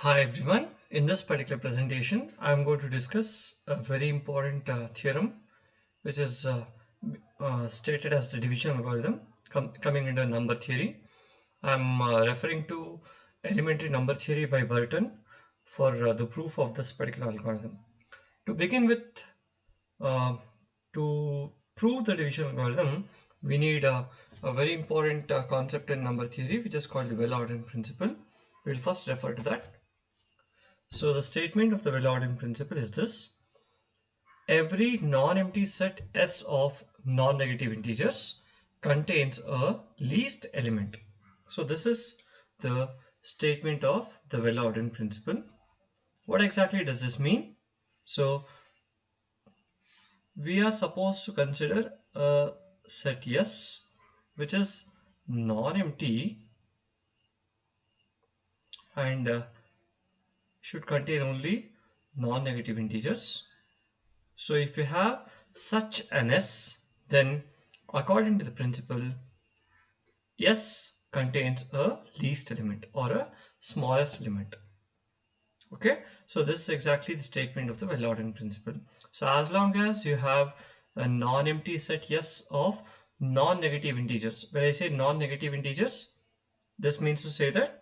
Hi everyone. In this particular presentation, I am going to discuss a very important theorem which is stated as the division algorithm coming under number theory. I am referring to elementary number theory by Burton for the proof of this particular algorithm. To begin with, uh, to prove the division algorithm, we need a very important concept in number theory which is called the Velodin Principle. We will first refer to that. So the statement of the Velodin principle is this: every non-empty set S of non-negative integers contains a least element. So this is the statement of the Velodin principle. What exactly does this mean? So we are supposed to consider a set S which is non-empty and should contain only non-negative integers. So if you have such an S, then according to the principle, S contains a least element or a smallest element. Okay, so this is exactly the statement of the Velodin principle. So as long as you have a non-empty set S of non-negative integers, when I say non-negative integers, this means to say that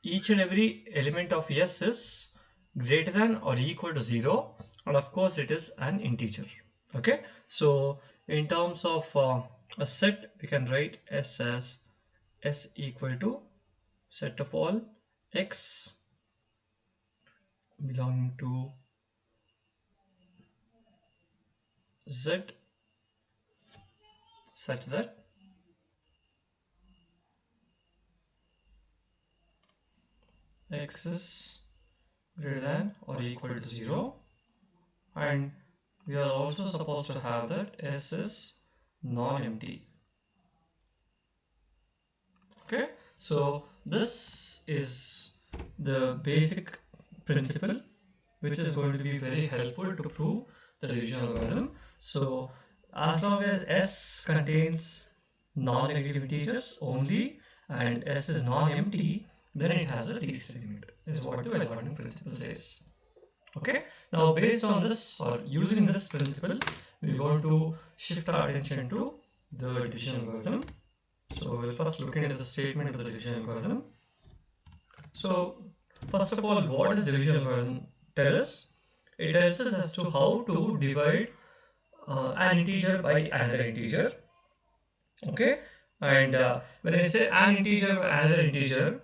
each and every element of S is greater than or equal to 0, and of course it is an integer. Okay, so in terms of a set, we can write S as S equal to set of all x belonging to Z such that x is greater than or equal to 0, and we are also supposed to have that S is non-empty. Okay, so this is the basic principle which is going to be very helpful to prove the division algorithm. So as long as S contains non-negative integers only and S is non-empty, then it has a least element, is what the Velodin principle says. Okay, now based on this or using this principle, we are going to shift our attention to the division algorithm. So we'll first look into the statement of the division algorithm. So first of all, what does division algorithm tell us? It tells us as to how to divide an integer by another integer. Okay, and when I say an integer by another integer,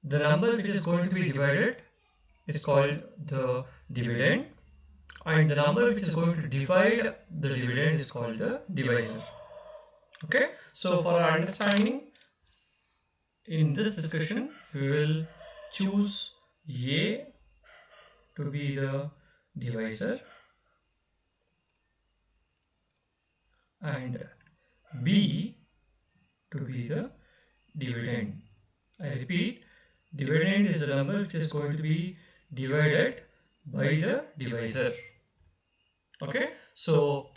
the number which is going to be divided is called the dividend, and the number which is going to divide the dividend is called the divisor. Okay, so for our understanding, in this discussion, we will choose A to be the divisor and B to be the dividend. I repeat, dividend is the number which is going to be divided by the divisor. Okay, so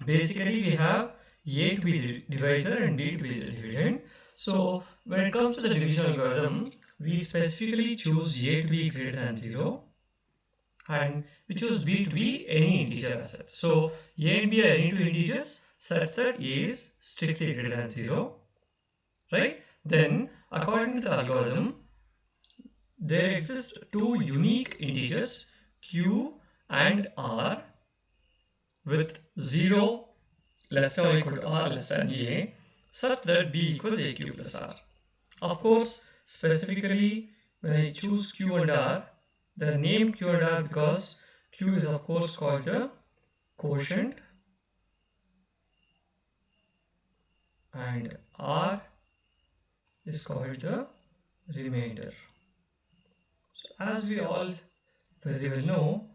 basically we have A to be the divisor and B to be the dividend. So when it comes to the division algorithm, we specifically choose A to be greater than 0 and we choose B to be any integer asset. So A and B are any two integers such that A is strictly greater than 0, right? Then according to the algorithm, there exist two unique integers Q and R with 0 less than or equal to R less than A such that B equals AQ plus R. Of course, specifically when I choose Q and R, the name Q and R because Q is of course called the quotient and R is called the remainder. So as we all very well know,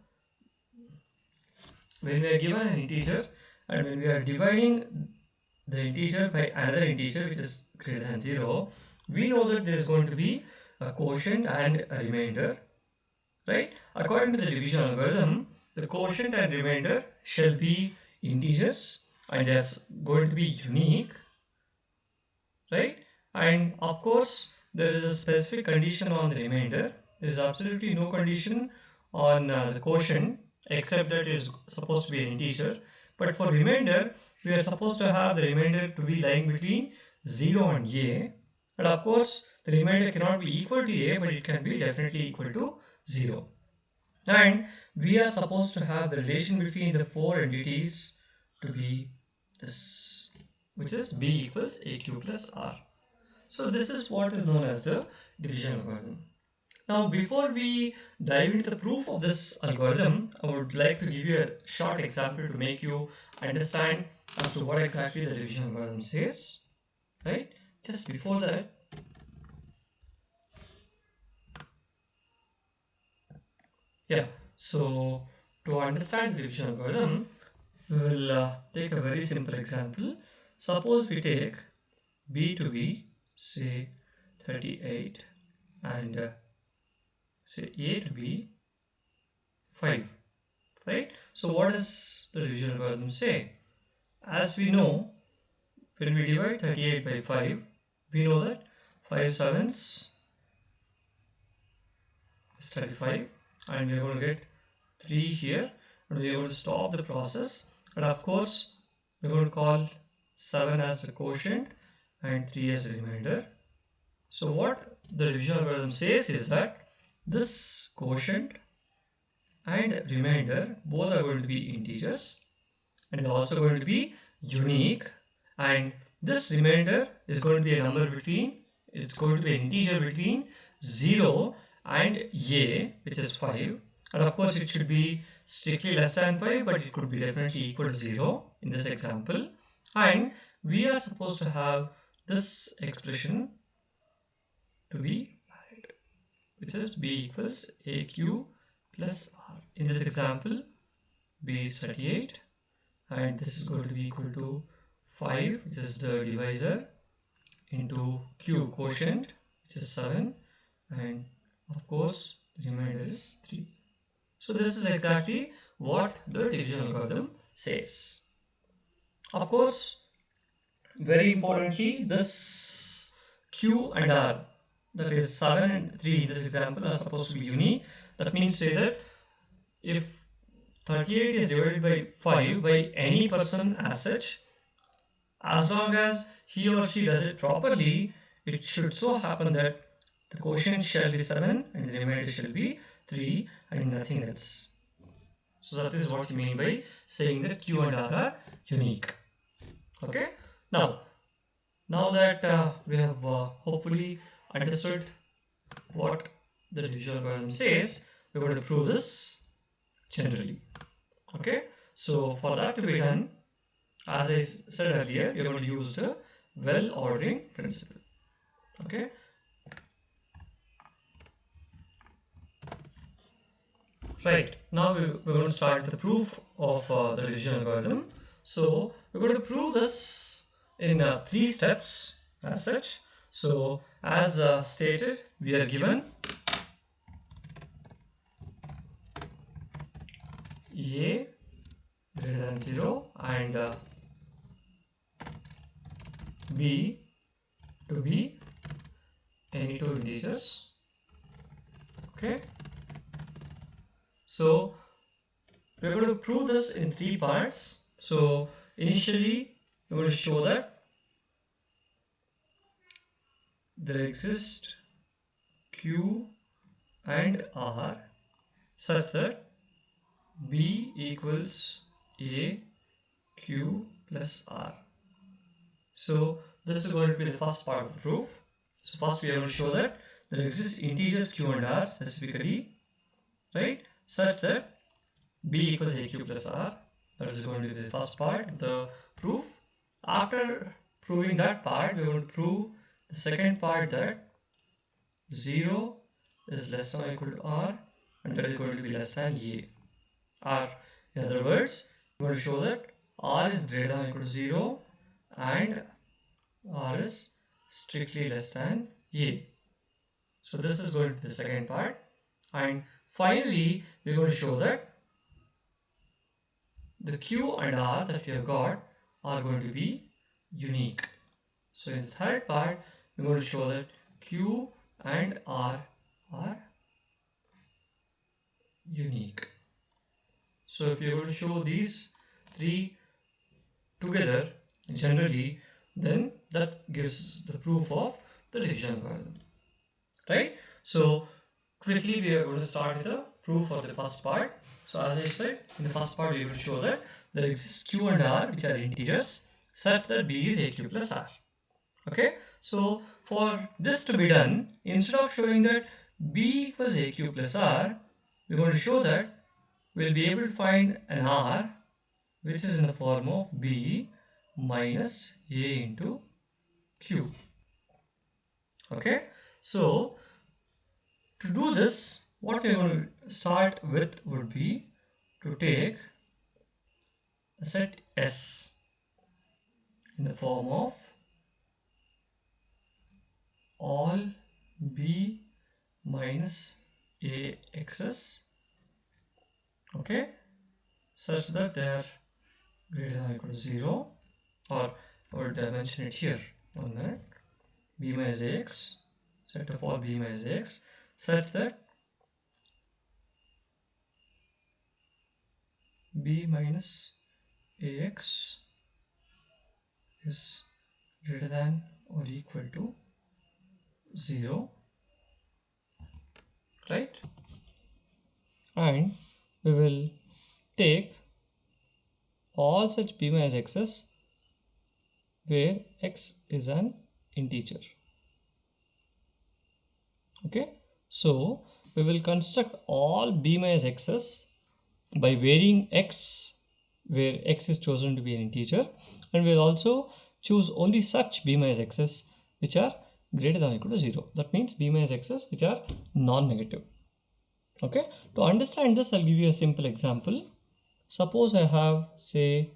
when we are given an integer and when we are dividing the integer by another integer which is greater than 0, we know that there is going to be a quotient and a remainder, right? According to the division algorithm, the quotient and remainder shall be integers and they are going to be unique, right? And of course, there is a specific condition on the remainder. There is absolutely no condition on the quotient except that it is supposed to be an integer. But for remainder, we are supposed to have the remainder to be lying between 0 and a. And of course, the remainder cannot be equal to a, but it can be definitely equal to 0. And we are supposed to have the relation between the four entities to be this, which is b equals aq plus r. So this is what is known as the division algorithm. Now before we dive into the proof of this algorithm, I would like to give you a short example to make you understand as to what exactly the division algorithm says. Right? Just before that, yeah, so to understand the division algorithm, we will take a very simple example. Suppose we take b to be, say, 38 and say a to be 5, right? So what does the division algorithm say? As we know, when we divide 38 by 5, we know that 5 sevens is 35, and we are going to get 3 here, and we are going to stop the process. And of course, we are going to call 7 as the quotient and 3 as the remainder. So what the division algorithm says is that this quotient and remainder both are going to be integers, and they're also going to be unique, and this remainder is going to be a number between, it's going to be an integer between 0 and a, which is 5, and of course it should be strictly less than 5, but it could be definitely equal to 0 in this example. And we are supposed to have this expression to be valid, which is b equals aq plus r. In this example, b is 38 and this is going to be equal to 5, which is the divisor, into q, quotient, which is 7, and of course the remainder is 3. So this is exactly what the division algorithm says. Of course, very importantly, this q and r, that is 7 and 3 in this example, are supposed to be unique. That means to say that if 38 is divided by 5 by any person as such, as long as he or she does it properly, it should so happen that the quotient shall be 7 and the remainder shall be 3 and nothing else. So that is what you mean by saying that q and r are unique. Okay. Now that we have hopefully understood what the division algorithm says, we're going to prove this generally. Okay. So for that to be done, as I said earlier, we are going to use the well ordering principle. Okay. Right. Now we're going to start the proof of the division algorithm. So we're going to prove this in 3 steps as such. So as stated, we are given a greater than 0 and b to be any two integers. Okay. So we're going to prove this in 3 parts. So initially we're going to show that there exist q and r such that b equals a q plus r. So this is going to be the first part of the proof. So first we are going to show that there exists integers q and r specifically, right, such that b equals aq plus r. That is going to be the first part of the proof. After proving that part, we are going to prove the second part, that 0 is less than or equal to r, and that is going to be less than a. R. In other words, we are going to show that r is greater than or equal to 0 and r is strictly less than a. So this is going to be the second part. And finally, we are going to show that the q and r that we have got are going to be unique. So in the third part, we're going to show that Q and R are unique. So if you're going to show these three together generally, then that gives the proof of the division algorithm, right? So quickly we are going to start with the proof of the first part. So as I said, in the first part we will show that there exists Q and R which are integers such that B is AQ plus R. Okay, so for this to be done, instead of showing that B equals AQ plus R, we're going to show that we'll be able to find an R which is in the form of B minus A into Q. Okay, so to do this, what we're going to start with would be to take a set S in the form of all B minus A x's, okay, such that they are greater than or equal to 0, or I would mention it here, 1 minute, B minus AX, set of all B minus AX, such that B minus AX is greater than or equal to 0, right? And we will take all such B minus x's where x is an integer. Okay, so we will construct all B minus x's by varying x where x is chosen to be an integer, and we'll also choose only such B minus x's which are greater than or equal to 0. That means B minus x's which are non-negative. Okay, to understand this, I'll give you a simple example. Suppose I have, say,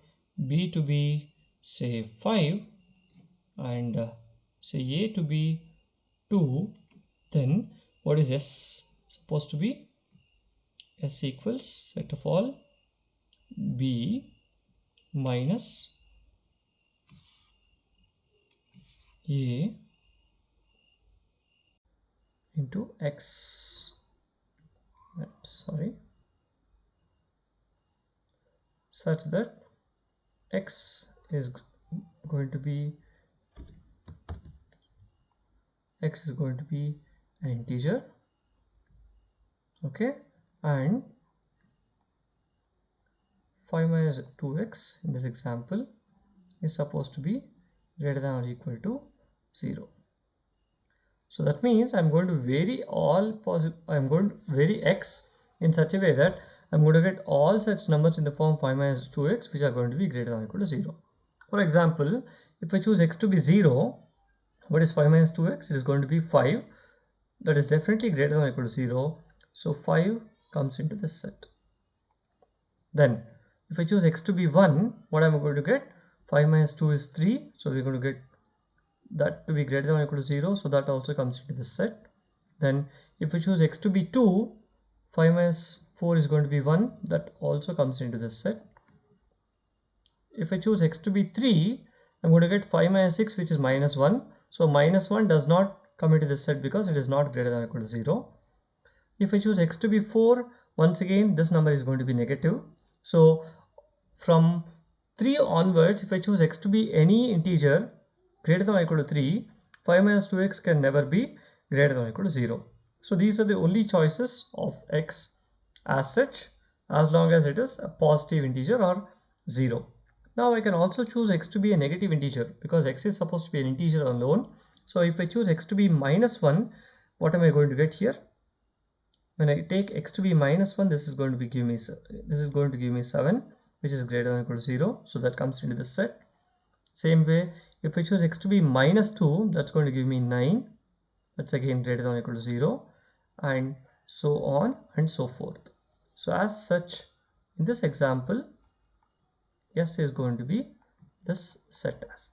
B to be, say, 5 and say A to be 2, then what is S supposed to be? S equals set of all B minus A into X. Sorry, such that X is going to be an integer, okay, and 5 minus 2x in this example is supposed to be greater than or equal to 0. So that means I'm going to vary x in such a way that I'm going to get all such numbers in the form 5 minus 2x which are going to be greater than or equal to 0. For example, if I choose x to be 0, what is 5 minus 2x? It is going to be 5. That is definitely greater than or equal to 0. So 5 comes into this set. Then if I choose x to be 1, what am I going to get? 5 minus 2 is 3. So we're going to get that to be greater than or equal to 0. So that also comes into this set. Then if I choose x to be 2, 5 minus 4 is going to be 1. That also comes into this set. If I choose x to be 3, I'm going to get 5 minus 6 which is minus 1. So minus 1 does not come into this set because it is not greater than or equal to 0. If I choose x to be 4, once again this number is going to be negative. So from 3 onwards, if I choose x to be any integer greater than or equal to 3, 5 minus 2x can never be greater than or equal to 0. So these are the only choices of x as such, as long as it is a positive integer or 0. Now I can also choose x to be a negative integer because x is supposed to be an integer alone. So if I choose x to be minus 1, what am I going to get here? When I take x to be minus 1, this is going to give me 7, which is greater than or equal to 0. So that comes into this set. Same way, if I choose x to be minus 2, that's going to give me 9. That's again greater than or equal to 0, and so on and so forth. So as such, in this example, S is going to be this set as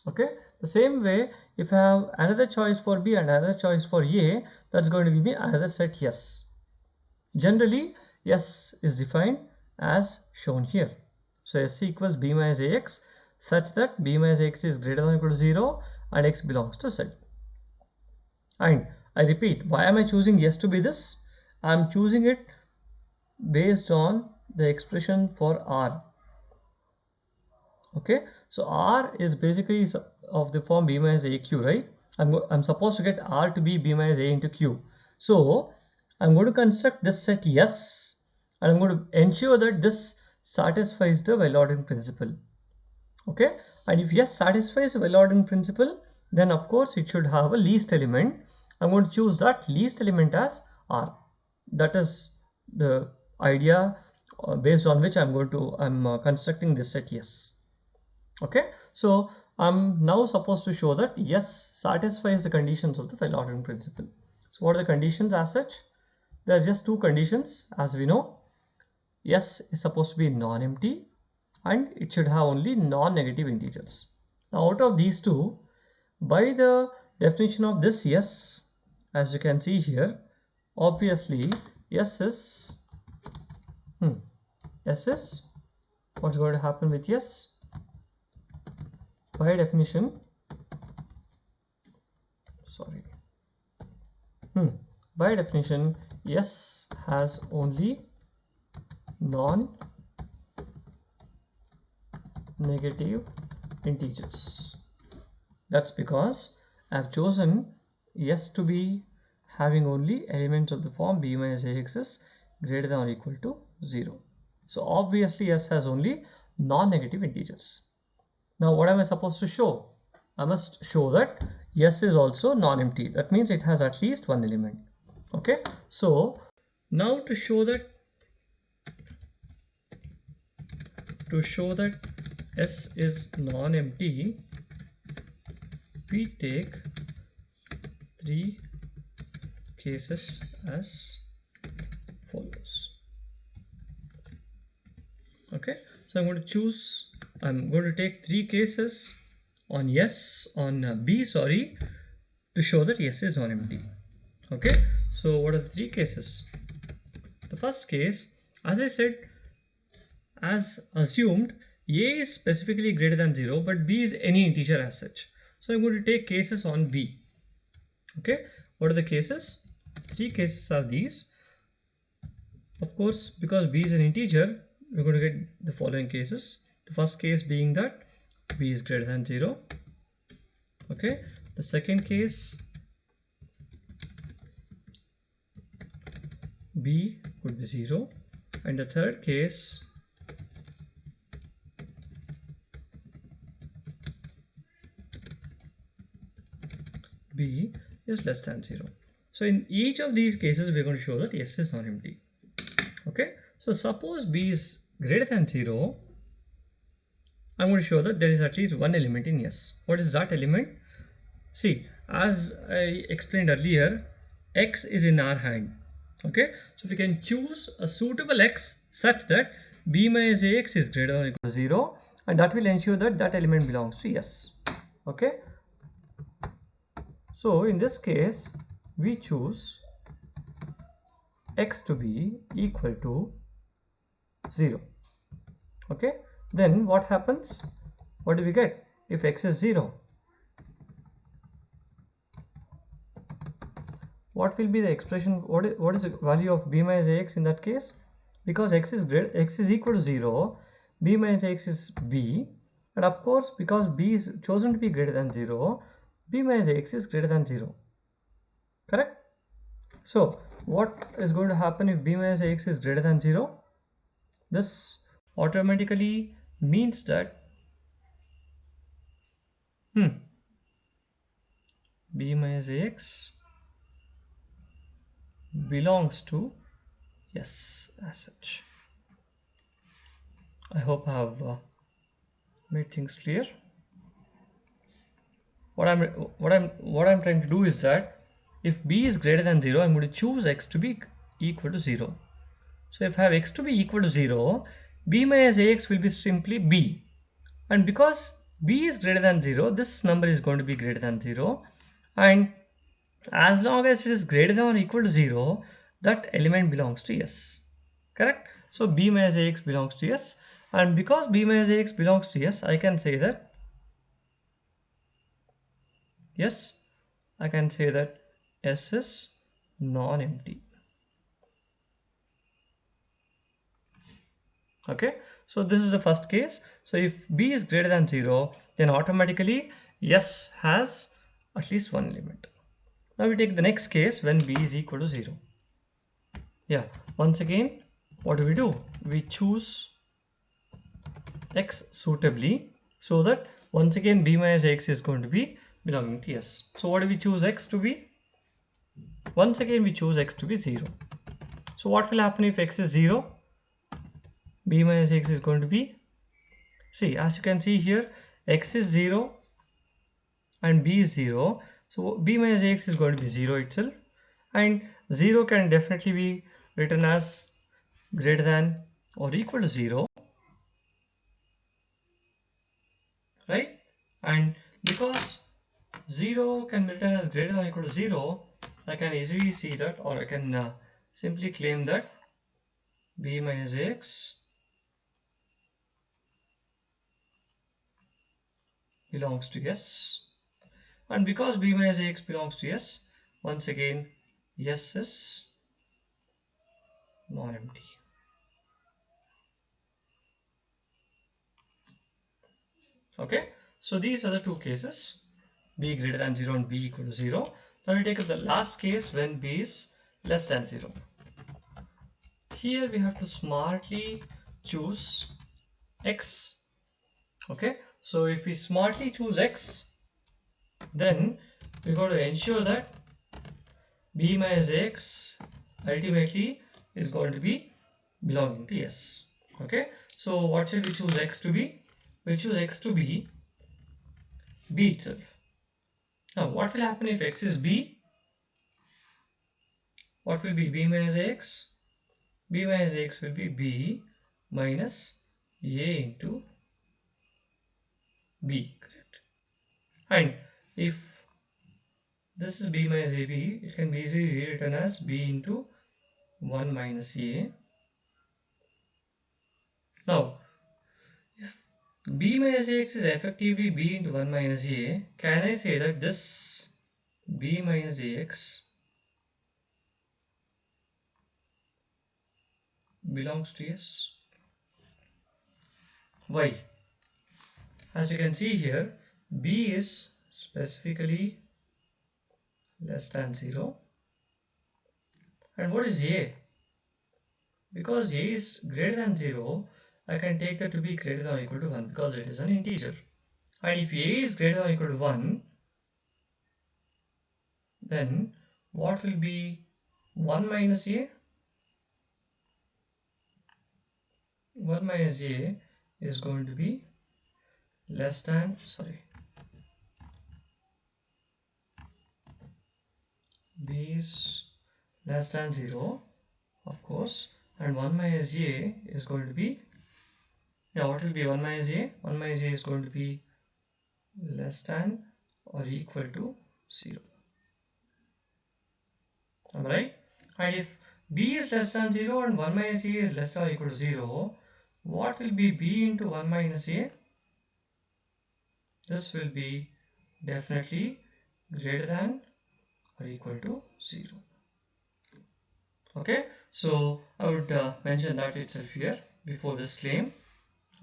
okay. The same way, if I have another choice for B and another choice for A, that's going to give me another set S. Generally, S is defined as shown here. So S equals B minus AX such that b minus x is greater than or equal to 0 and x belongs to Z. And I repeat, why am I choosing yes to be this? I am choosing it based on the expression for R. Okay, so R is basically of the form b minus aq, right? I'm supposed to get R to be b minus a into q. So I'm going to construct this set yes, and I'm going to ensure that this satisfies the Velodin principle. Okay, and if yes satisfies the Velodin principle, then of course it should have a least element. I'm going to choose that least element as R. That is the idea based on which I'm constructing this set yes. Okay, so I'm now supposed to show that yes satisfies the conditions of the Velodin principle. So what are the conditions as such? There are just two conditions, as we know. Yes is supposed to be non-empty and it should have only non-negative integers. Now out of these two, by the definition of this yes, as you can see here, obviously yes is what's going to happen with yes? By definition, by definition, yes has only non-negative integers. That's because I've chosen yes to be having only elements of the form b minus ax is greater than or equal to 0. So obviously yes has only non-negative integers. Now what am I supposed to show? I must show that yes is also non-empty. That means it has at least one element. Okay, so now to show that S is non-empty, we take three cases as follows. Okay, so I'm going to take three cases on B, to show that yes is non-empty. Okay, so what are the three cases? The first case, as I said, as assumed, a is specifically greater than 0, but b is any integer as such. So I'm going to take cases on b. Okay, what are the cases? Three cases are these. Of course, because b is an integer, we're going to get the following cases. The first case being that b is greater than 0. Okay, the second case, b could be 0, and the third case, b is less than 0. So in each of these cases, we're going to show that yes is non-empty. Okay, so suppose b is greater than 0, I'm going to show that there is at least one element in yes. What is that element? See, as I explained earlier, x is in our hand. Okay, so we can choose a suitable x such that b minus ax is greater than or equal to 0, and that will ensure that that element belongs to yes. Okay, so in this case, we choose x to be equal to 0. Okay, then what happens? What do we get if x is 0? What will be the expression? What is the value of b minus ax in that case? Because x is equal to 0, b minus ax is b, and of course because b is chosen to be greater than 0, b minus ax is greater than 0. Correct? So what is going to happen if b minus ax is greater than 0? This automatically means that b minus ax belongs to yes as such. I hope I have made things clear. What I'm trying to do is that if b is greater than 0, I'm going to choose x to be equal to 0. So if I have x to be equal to 0, b minus ax will be simply b, and because b is greater than 0, this number is going to be greater than 0, and as long as it is greater than or equal to 0, that element belongs to yes. Correct? So b minus ax belongs to yes, And because b minus ax belongs to S, I can say that yes, I can say that S is non-empty. Okay, so this is the first case. So if b is greater than 0, then automatically S has at least one element. Now we take the next case when b is equal to 0. Yeah, once again, what do? We choose x suitably so that once again b minus x is going to be belonging to S. So what do we choose x to be? Once again we choose x to be 0. So what will happen if x is 0? B minus x is going to be, see, as you can see here, x is 0 and b is 0. So b minus x is going to be 0 itself, and 0 can definitely be written as greater than or equal to 0, right? And because 0 can be written as greater than or equal to 0, I can easily see that, or I can simply claim that b minus x belongs to S. And because b minus ax belongs to S, once again S is non-empty. Okay, so these are the two cases, b greater than 0 and b equal to 0. Now we take up the last case when b is less than 0. Here we have to smartly choose x. Okay, so if we smartly choose x, then we got to ensure that b minus x ultimately is going to be belonging to S. Okay, so what should we choose x to be? We choose x to be b itself. Now what will happen if x is b? What will be b minus x? B minus x will be b minus a into b, correct? And if this is b minus ab, it can be easily rewritten as b into 1 minus a. Now if b minus x is effectively b into 1 minus a, can I say that this b minus ax belongs to S? Why? As you can see here, b is specifically less than 0. And what is a? Because a is greater than 0, I can take that to be greater than or equal to 1 because it is an integer. And if a is greater than or equal to 1, then what will be 1 minus a? 1 minus a is going to be less than, b is less than 0, of course, and 1 minus a is going to be, yeah, what will be 1 minus a? 1 minus a is going to be less than or equal to 0. Am I right? And if b is less than 0 and 1 minus a is less than or equal to 0, what will be b into 1 minus a? This will be definitely greater than or equal to 0. Okay, so I would mention that itself here before this claim.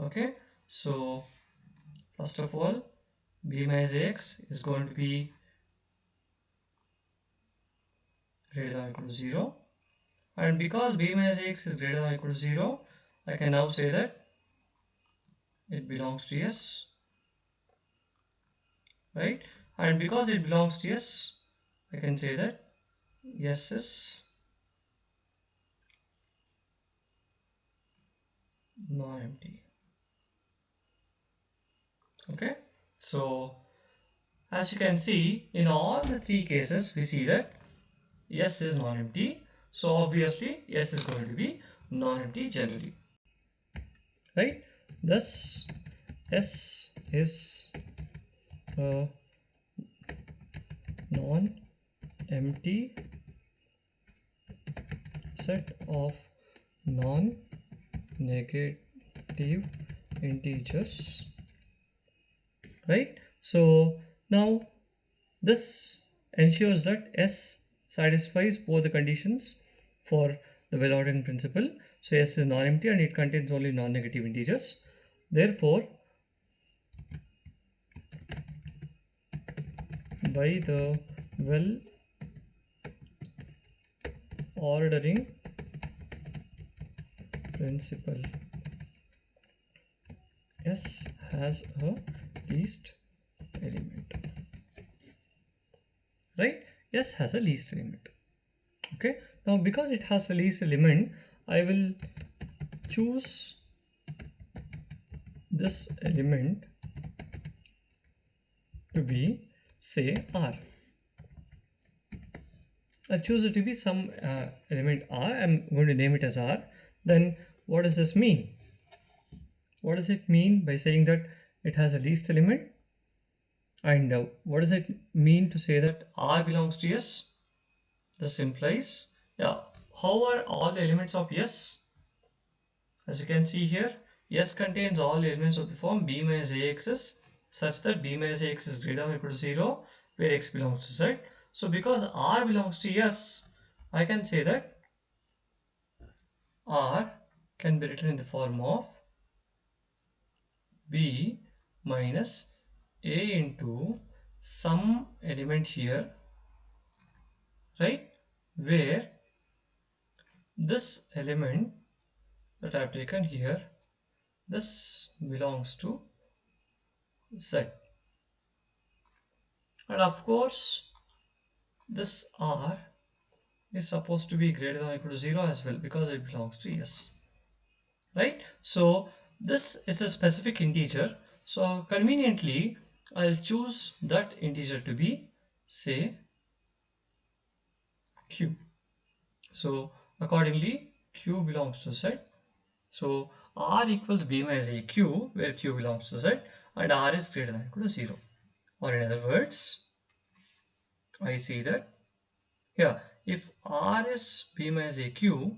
Okay, so first of all, b minus x is going to be greater than or equal to 0, and because b minus x is greater than or equal to 0, I can now say that it belongs to S, right? And because it belongs to S, I can say that S is non-empty. Okay, so as you can see, in all the three cases, we see that S is non-empty. So obviously, S is going to be non-empty generally, right? Thus, S is a non-empty set of non-negative integers, right? So now this ensures that S satisfies both the conditions for the Velodin principle. So S is non-empty and it contains only non-negative integers. Therefore, by the well ordering principle, S has a least element, right? S has a least element. Okay, now because it has a least element, I will choose this element to be, say, R. I'll choose it to be some element R. I'm going to name it as R. Then what does this mean? What does it mean by saying that it has a least element? And what does it mean to say that R belongs to S? This implies, yeah, how are all the elements of S? As you can see here, S contains all elements of the form B minus AX such that B minus AX is greater than or equal to 0 where X belongs to Z. So because R belongs to S, I can say that R can be written in the form of B minus A into some element here, right, where this element that I have taken here, this belongs to Z. And of course, this R is supposed to be greater than or equal to 0 as well because it belongs to S, right? So this is a specific integer. So conveniently, I'll choose that integer to be, say, Q. So accordingly, Q belongs to Z. So R equals B minus AQ where Q belongs to Z and R is greater than or equal to 0. Or in other words, I see that, yeah, if R is B minus AQ,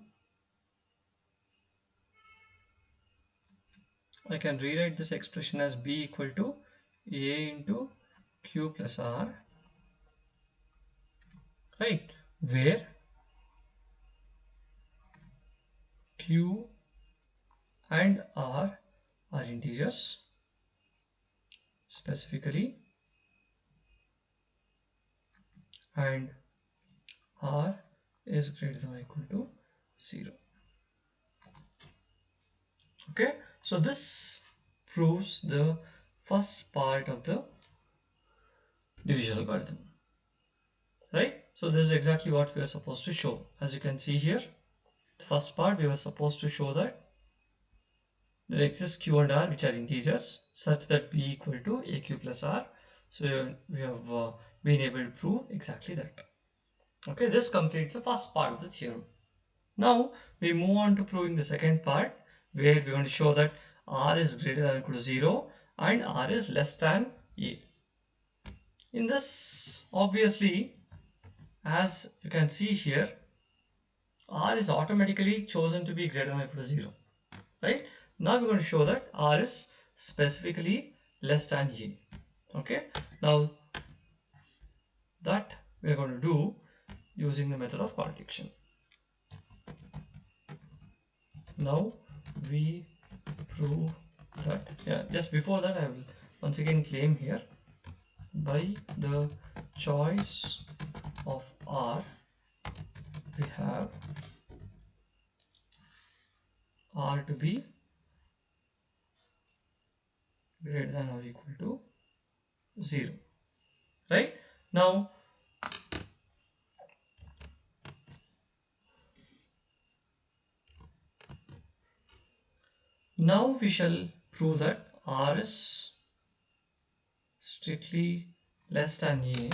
I can rewrite this expression as B equal to A into Q plus R, right, where Q and R are integers specifically and R is greater than or equal to 0. Okay, so this proves the first part of the division algorithm, right? So this is exactly what we are supposed to show. As you can see here, the first part we were supposed to show that there exists Q and R which are integers such that B equal to AQ plus R. So we have been able to prove exactly that. Okay, this completes the first part of the theorem. Now we move on to proving the second part where we want to show that R is greater than or equal to 0 and R is less than A. In this, obviously, as you can see here, R is automatically chosen to be greater than or equal to 0, right? Now we're going to show that R is specifically less than A. Okay, now that we're going to do using the method of contradiction. Now we prove that, yeah, just before that I will once again claim here, by the choice of R we have R to be greater than or equal to 0, right? Now we shall prove that R is strictly less than A.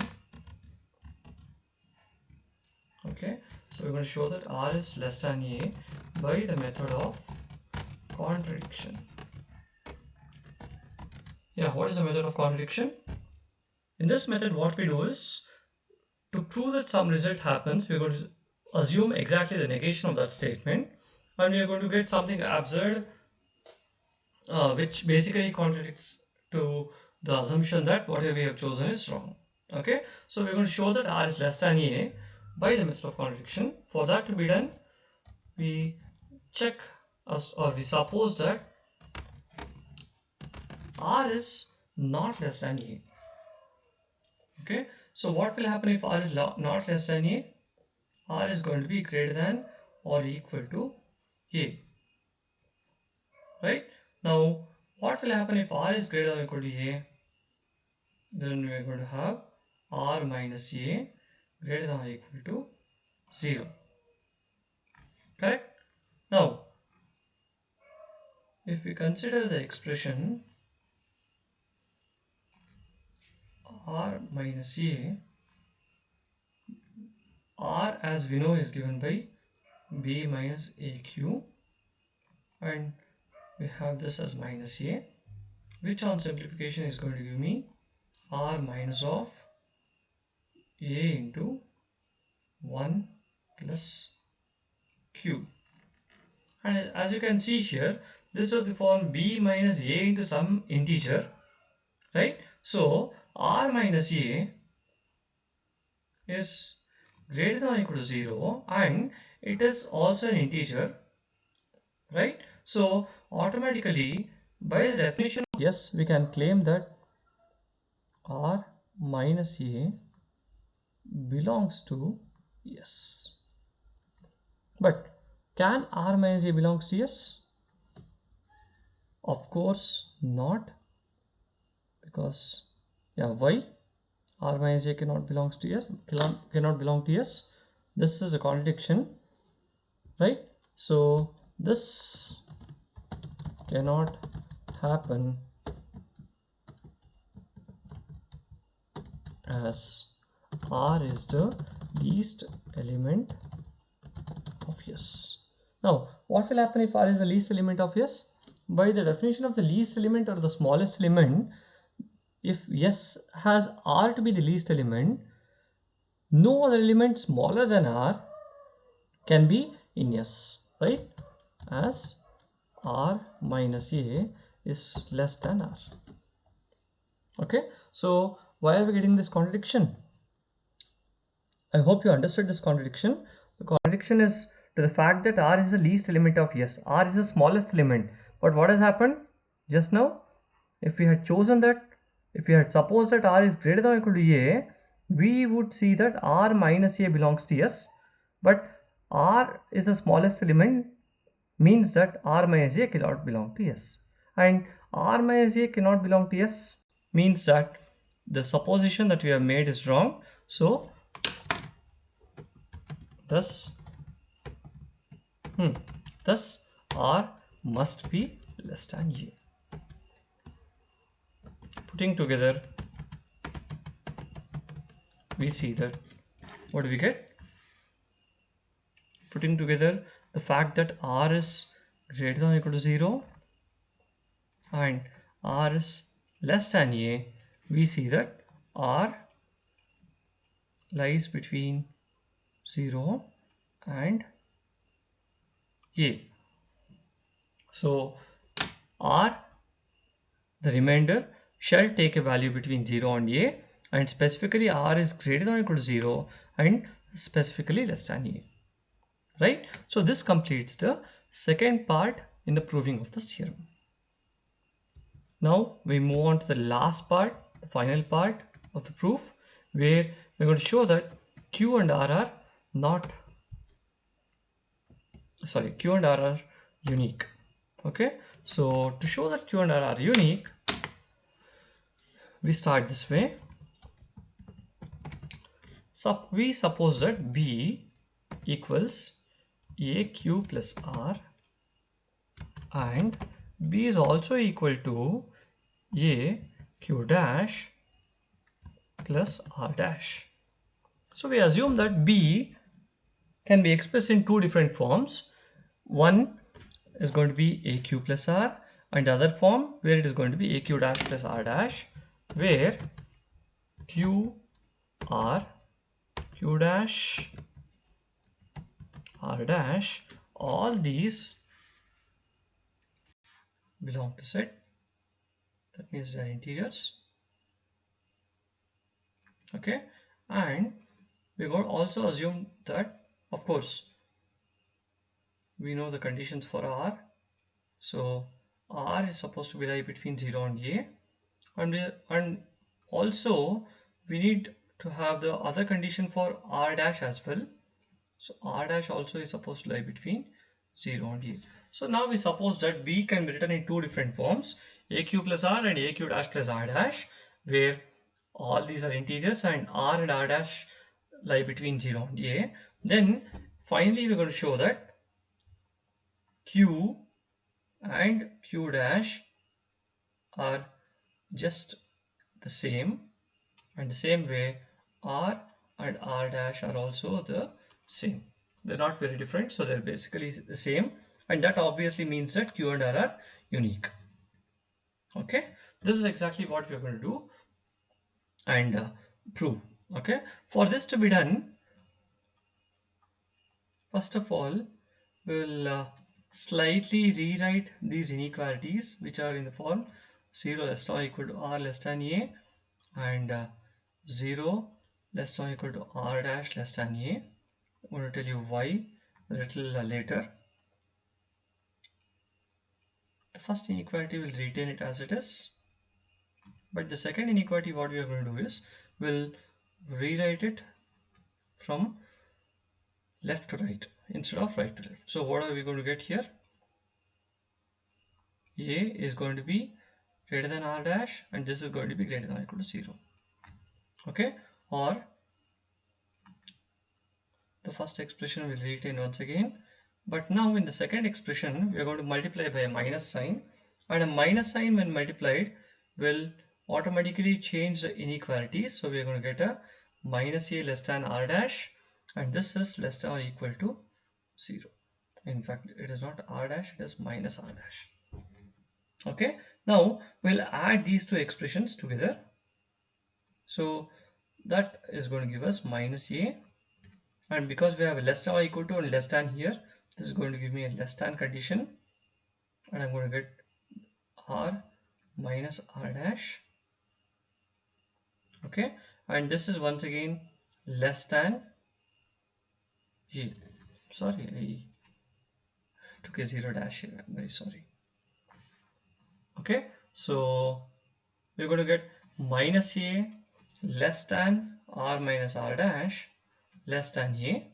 Okay, so we're going to show that R is less than A by the method of contradiction. Yeah, what is the method of contradiction? In this method, what we do is, to prove that some result happens, we're going to assume exactly the negation of that statement and we are going to get something absurd which basically contradicts to the assumption that whatever we have chosen is wrong. Okay, so we're going to show that R is less than A by the method of contradiction. For that to be done, we check or we suppose that R is not less than A. Okay, so what will happen if R is not less than A? R is going to be greater than or equal to A. Right? Now, what will happen if R is greater than or equal to A? Then we are going to have R minus A greater than or equal to 0. Correct? Now, if we consider the expression R minus A, R as we know is given by B minus AQ, and we have this as minus A, which on simplification is going to give me R minus of A into 1 plus Q. And as you can see here, this is the form B minus A into some integer, right? So R minus A is greater than or equal to 0 and it is also an integer, right? So automatically, by the definition, yes, we can claim that R minus A belongs to yes. But can R minus A belongs to yes? Of course not, because yeah, why? R minus A cannot belongs to yes, cannot belong to yes. This is a contradiction, right? So this cannot happen as R is the least element of yes. Now, what will happen if R is the least element of yes? By the definition of the least element or the smallest element, if yes has R to be the least element, no other element smaller than R can be in yes, right? As R minus A is less than R. Okay, so why are we getting this contradiction? I hope you understood this contradiction. The contradiction is to the fact that R is the least element of yes. R is the smallest element. But what has happened just now? If we had chosen that, if we had supposed that R is greater than or equal to A, we would see that R minus A belongs to yes. But R is the smallest element means that R minus A cannot belong to yes. And R minus A cannot belong to yes means that the supposition that we have made is wrong. So thus thus R must be less than A. Putting together, we see that what do we get? Putting together the fact that R is greater than or equal to 0 and R is less than A, we see that R lies between 0 and A. So R, the remainder, shall take a value between 0 and A, and specifically R is greater than or equal to 0 and specifically less than A. Right? So this completes the second part in the proving of this theorem. Now we move on to the last part, the final part of the proof, where we're going to show that Q and R are unique. Okay, so to show that Q and R are unique, we start this way. So we suppose that B equals AQ plus R and B is also equal to AQ dash plus R dash. So we assume that B can be expressed in two different forms. One is going to be AQ plus R and the other form where it is going to be AQ dash plus R dash, where Q, R, Q dash, R dash, all these belong to set. That means they are integers. Okay, and we got also assume that, of course, we know the conditions for R. So R is supposed to be lie between 0 and A, and also we need to have the other condition for R dash as well. So R dash also is supposed to lie between 0 and A. So now we suppose that B can be written in two different forms, AQ plus R and AQ dash plus R dash, where all these are integers and R and R dash lie between 0 and A. Then finally we're going to show that Q and Q dash are just the same, and the same way R and R dash are also the same. They're not very different, so they're basically the same, and that obviously means that Q and R are unique. Okay, this is exactly what we're going to do and prove. Okay, for this to be done, first of all we'll slightly rewrite these inequalities, which are in the form 0 less than or equal to R less than A, and 0 less than or equal to R dash less than A. I'm going to tell you why a little later. The first inequality will retain it as it is, but the second inequality, what we are going to do is we'll rewrite it from left to right instead of right to left. So what are we going to get here? A is going to be greater than R dash, and this is going to be greater than or equal to 0. Okay, or the first expression will retain once again, but now in the second expression we are going to multiply by a minus sign, and a minus sign when multiplied will automatically change the inequalities. So we are going to get a minus A less than R dash, and this is less than or equal to 0. In fact, it is not R dash, it is minus R dash. Okay, now we'll add these two expressions together. So that is going to give us minus A, and because we have a less than or equal to and less than here, this is going to give me a less than condition, and I'm going to get R minus R dash. Okay, and this is once again less than A. Sorry, I took a 0 dash here, I'm very sorry. Okay, so we're going to get minus A less than R minus R dash less than A,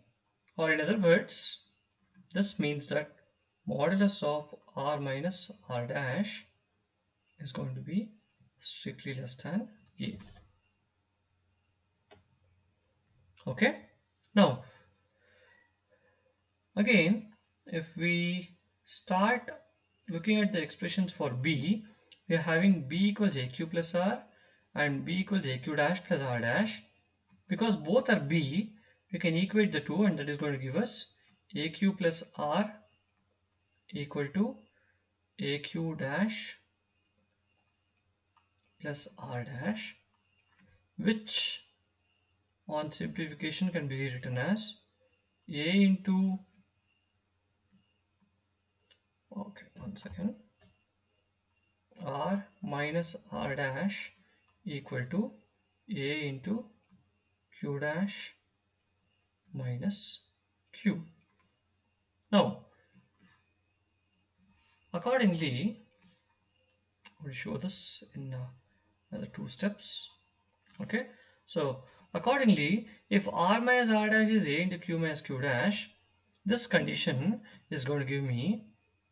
or in other words, this means that modulus of R minus R dash is going to be strictly less than A. Okay, now again, if we start looking at the expressions for B, we are having B equals AQ plus R and B equals AQ dash plus R dash. Because both are B, we can equate the two, and that is going to give us AQ plus R equal to AQ dash plus R dash, which on simplification can be rewritten as A into, okay, one second, R minus R dash equal to A into Q dash minus Q. Now, accordingly, we'll show this in another two steps. Okay, so accordingly, if R minus R dash is A into Q minus Q dash, this condition is going to give me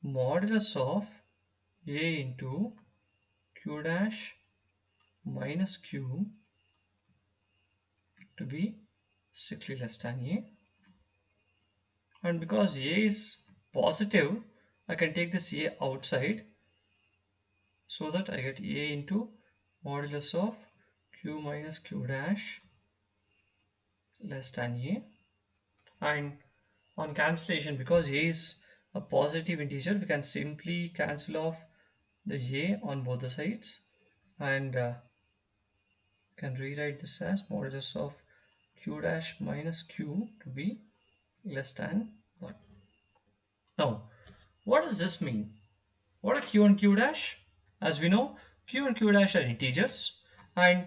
modulus of A into Q dash minus Q to be strictly less than A. And because A is positive, I can take this A outside, so that I get A into modulus of Q minus Q dash less than A. And on cancellation, because A is a positive integer, we can simply cancel off the A on both the sides, and can rewrite this as modulus of Q dash minus Q to be less than 1. Now, what does this mean? What are q and q dash? As we know, q and q dash are integers, and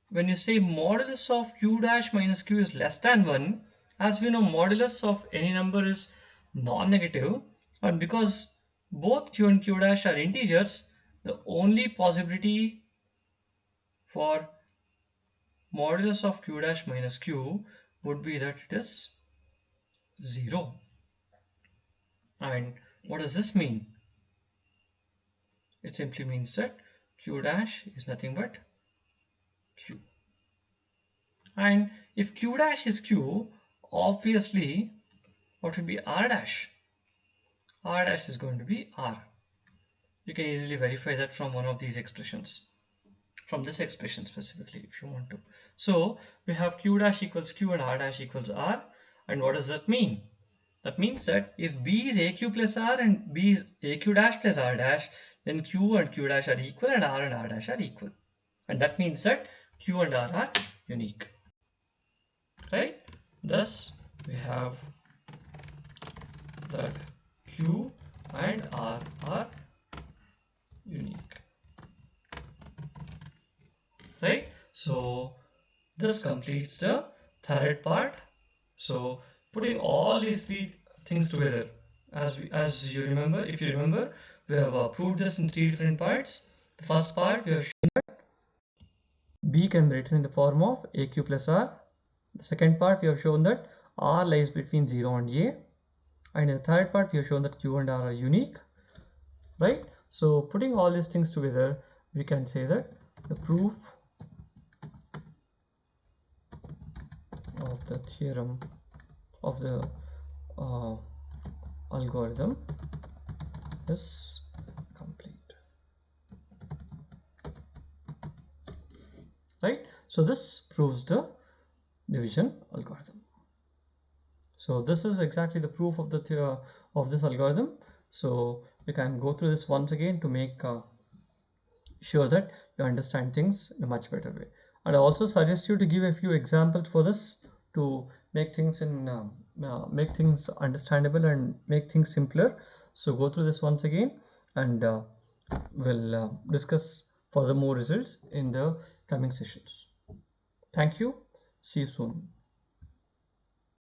when you say modulus of q dash minus q is less than 1, as we know, modulus of any number is non-negative, and because both q and q dash are integers, the only possibility for modulus of q dash minus q would be that it is 0. And what does this mean? It simply means that q dash is nothing but q. And if q dash is q, obviously what would be r dash? R dash is going to be r. You can easily verify that from one of these expressions, from this expression specifically if you want to. So we have q dash equals q and r dash equals r. And what does that mean? That means that if b is aq plus r and b is aq dash plus r dash, then q and q dash are equal and r dash are equal. And that means that q and r are unique. Right? Thus, we have that q and r are unique. Right? So this completes the third part. So putting all these three things together, as you remember, if you remember, we have proved this in three different parts. The first part we have shown that b can be written in the form of aq plus r. The second part we have shown that r lies between 0 and a. And in the third part we have shown that q and r are unique. Right? So putting all these things together, we can say that the proof of the theorem of the algorithm is complete. Right? So this proves the division algorithm. So this is exactly the proof of the of this algorithm. So you can go through this once again to make sure that you understand things in a much better way. And I also suggest you to give a few examples for this to make things make things understandable and make things simpler. So go through this once again, and we'll discuss further more results in the coming sessions. Thank you. See you soon.